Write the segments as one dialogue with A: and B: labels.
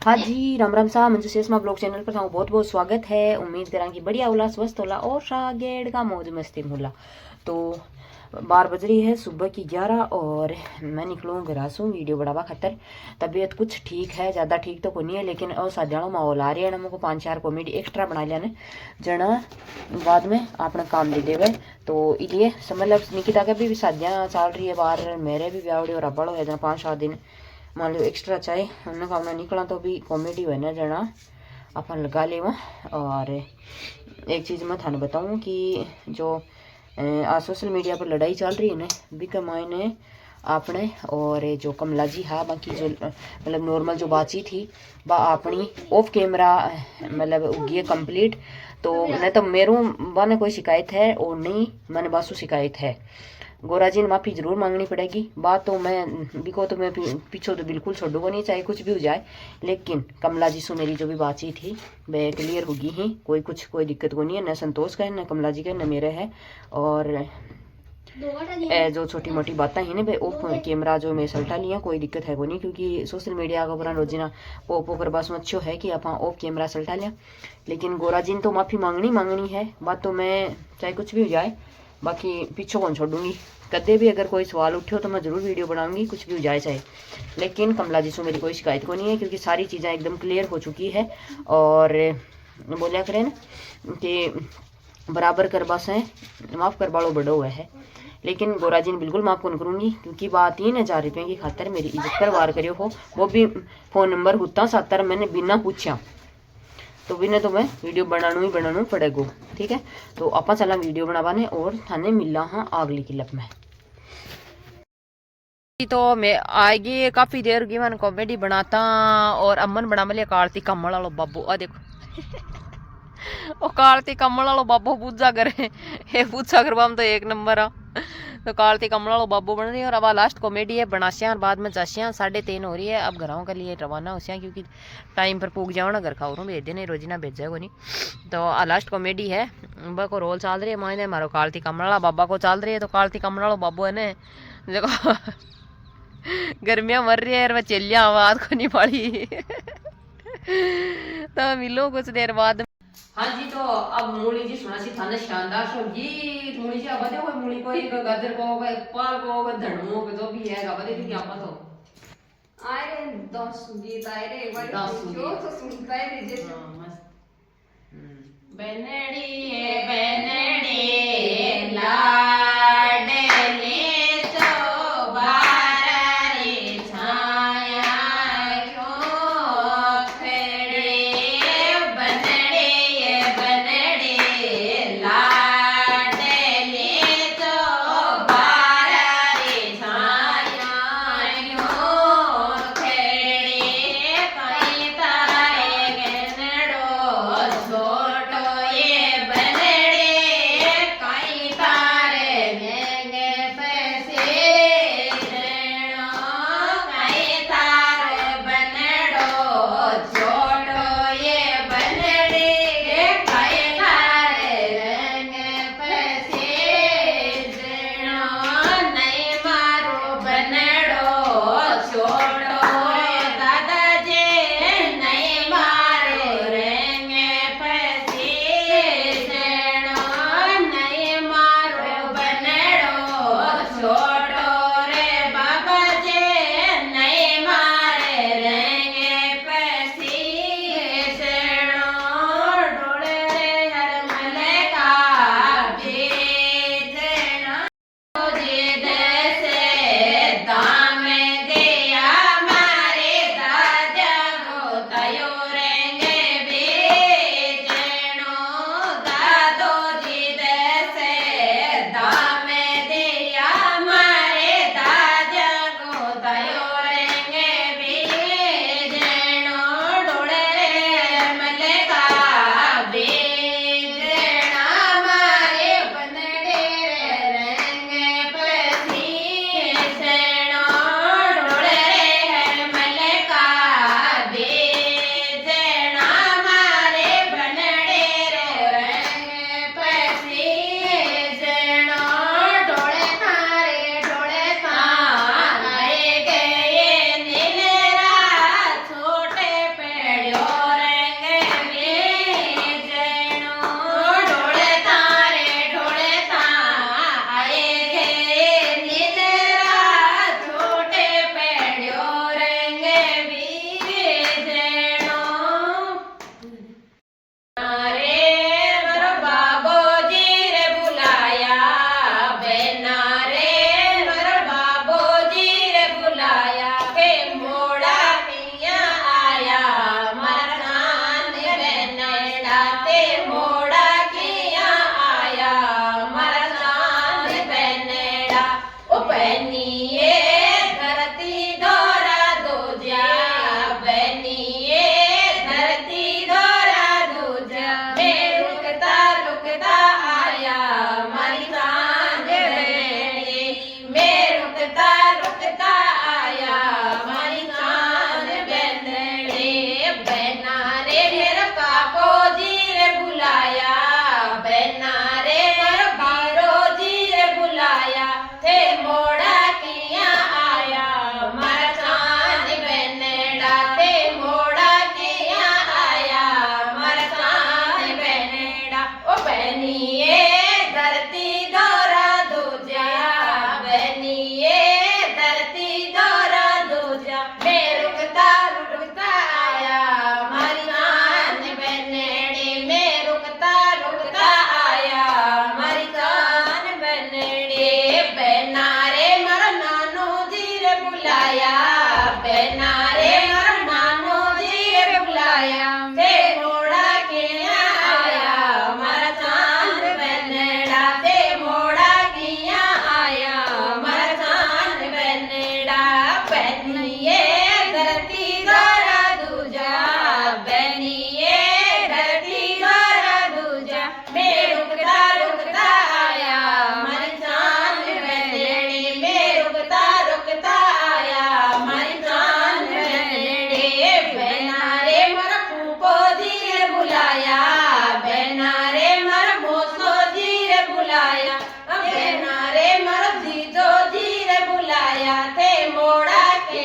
A: हाँ जी, राम राम सा Manju शेषमा blog channel पर बहुत बहुत स्वागत है। उम्मीद करा कि बढ़िया होला, स्वस्थ होला और शागेड़ का मौज मस्ती होला। तो 12 बज रही है सुबह की 11 और मैं निकलूँ घर से वीडियो बढ़ावा खातर। तबीयत कुछ ठीक है, ज़्यादा ठीक तो को नहीं है, लेकिन असाधारण माहौल आ रही है। हमको 5-4 कॉमेडी एक्स्ट्रा बना लिया ने जना बाद में अपना काम दे देवे। तो इसलिए मतलब निकिता का भी शादियाँ चल रही है बाहर, मेरे भी ब्यावड़ी और अब्बड़ो है 5-7 दिन मान लो एक्स्ट्रा चाहे हमने खाना निकला तो भी कॉमेडी हुआ ना जना अपन लगा ले। और एक चीज़ मैं थाने बताऊँ कि जो आज सोशल मीडिया पर लड़ाई चल रही है ना बिक मायने आपने और जो कमला जी हाँ बाकी जो मतलब नॉर्मल जो बातचीत थी वह अपनी ऑफ कैमरा मतलब उगी है कंप्लीट। तो नहीं तो मेरू बने कोई शिकायत है और नहीं मैंने बासु शिकायत है। गोरा जी ने माफ़ी ज़रूर मांगनी पड़ेगी। बात तो मैं बिको तो मैं पीछे तो बिल्कुल छोड़ूंगा नहीं, चाहे कुछ भी हो जाए। लेकिन कमला जी से मेरी जो भी बातचीत थी वह क्लियर होगी ही, कोई दिक्कत को नहीं है। न संतोष का है, न कमला जी का, न मेरे है। और जो छोटी मोटी बातें हैं ना भाई ओप कैमरा जो मैं सल्टा लिया कोई दिक्कत है को नहीं, क्योंकि सोशल मीडिया का ऊपर रोजीना पोप कर बस अच्छो है कि आप ऑफ कैमरा सल्टा लिया। लेकिन गोरा जी ने तो माफ़ी मांगनी है। बात तो मैं चाहे कुछ भी हो जाए बाकी पीछे कौन छोड़ूंगी। कदे भी अगर कोई सवाल उठे तो मैं ज़रूर वीडियो बनाऊंगी, कुछ भी हो जाए चाहे। लेकिन कमला जी से मेरी कोई शिकायत को नहीं है, क्योंकि सारी चीज़ें एकदम क्लियर हो चुकी है। और बोलिया करें ना कि बराबर करबा से माफ़ कर बालो बड़ो हुआ है। लेकिन गोरा जी ने बिल्कुल माफ़ कौन करूँगी, क्योंकि बात 3,000 रुपये की खातर मेरी इज्जत पर वार करियो हो, वो भी फ़ोन नंबर होता 70 मैंने बिना पूछा। तो बिना तो मैं वीडियो बनाना पड़ेगा। ठीक है, तो आप चला वीडियो बनावाने और थाने मिला हाँ अगली क्लिप में। तो मैं आएगी काफ़ी देर की मैंने कॉमेडी बनाता और अमन बना मिले कार्तिक कमल वालो बाबू आ देखो ओ कार्तिक कमल वालो बाबू पूजा करे हे पूजा करवा तो एक नंबर आ। तो कार्तिक कमल वालो बाबू बन रही है और अब लास्ट कॉमेडी है बनाशिया और बाद में जाशिया 3:30 हो रही है। अब घरों के लिए रवाना होशिया क्योंकि टाइम पर पूग जाओ ना घर खाओ भेज देने रोजी ना भेजा को नहीं। तो लास्ट कॉमेडी है बा को रोल चल रही है मायने मारो कार्तिक कमल वाला बाबा को चल रही है। तो कार्तिक कमल वालो बाबू है ने देखो गर्मियाँ मर रही है और वह चलिया आवाज को नहीं पड़ी तो मिलो कुछ देर बाद। हाँ जी, तो अब मूली जी सुना सी थाने शानदार सो गीत। मूली जी अब देखो मूली को एक गाजर को पाल को धनू को जो भी है गा बदे क्या पता हो
B: आए रे 10 गीत आए रे एक बार जो तो सुनता है रे जैसे
A: मस्त
B: बनड़ी है बनड़ी लाडले तो बारा रे छाया क्यों खड़े बनड़ी है बनड़ी लाडले तो बारा रे छाया क्यों खड़े कई तारे गनड़ो छोटो ये बनड़े कई तारे
A: बनिए धरती दोरा दूजा बनिए धरती दोरा दूजा मैं रुकता रुकता आया मारी सांझ बहने मैं रुकता रुकता आया मारी सांझ बहने बहना रे मेरा काको जी रे बुलाया बहना रे मेरा बारो जी रे बुलाया थे मोड़ा किया आया मारा चांद बहनेड़ा थे मोड़ा किया आया मारा चांद बहनेड़ा ओ बहनिए धरती दोरा दूजा बहनिए धरती दोरा दूजा मैं रुकता रुकता आया मारी चांद बहनेड़े मैं रुकता रुकता आया मारी चांद बहनेड़े बहना रे मारा नानो जी रे बुलाया बहना रे मारा नानो जी रे बुलाया ते मोड़ा के आया मारा चांद बहनेड़ा ते मोड़ा किया आया मारा चांद बहनेड़ा बहनिए धरती दोरा दूजा बहनिए धरती दोरा दूजा मैं रुकता रुकता आया मारी चांद बहनेड़े मैं रुकता रुकता आया मारी चांद बहनेड़े बहना रे मारा फूफो जी रे बुलाया बहना रे मारा मोसो जी रे बुलाया बहना रे मारा जीजो जी रे बुलाया थे मोड़ा के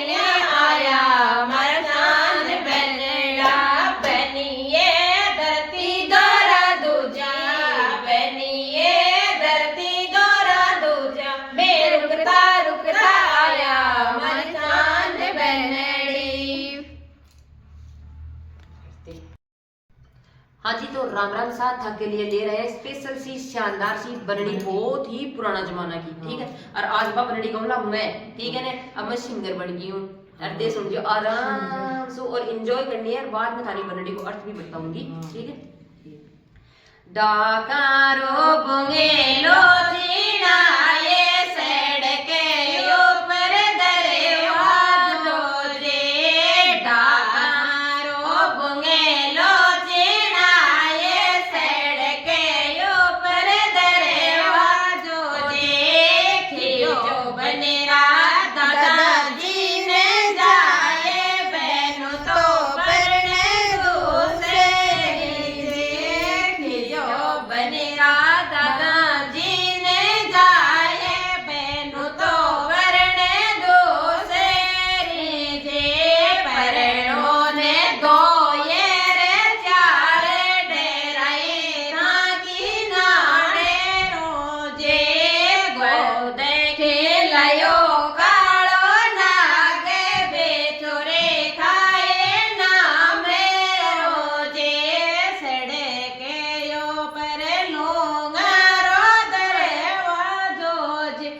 A: आया मारा चांद बहनेड़ा बहनिए धरती दोरा दूजा बहनिए धरती दोरा दूजा मैं रुकता रुकता आया मारी चांद बहनेड़ी। हाँ जी, तो राम राम साथ था के लिए ले रहे हैं स्पेशल सी शानदार सी बनड़ी, बहुत ही पुराना जमाना की, ठीक है। और आज बा बनड़ी कहूँगा मैं, ठीक है ना। अब मैं सिंगर बन गई हूँ, अर्धे सुन जो आराम से और एंजॉय करनी है। और बाद में थारी बनड़ी को अर्थ भी बताऊंगी, ठीक है। डाकारो बुंगेलो चीनाए सड़के ऊपर दरवाजो जे डाकारो बुंगेलो चीनाए सड़के ऊपर दरवाजो जे खियो बनेरा दादाजी ने जाए बहनों तो परने दूसरे खियो बनेरा दादाजी ने जाए बहनों तो परने दूसरे जे परणों ने दो ये रे चार डेराए ना की नाड़े रोजे गोद खेलायो कालो नागे बेचोरे खाए नाम रोजे सड़के यो पर लोंगारो दरवाजो जे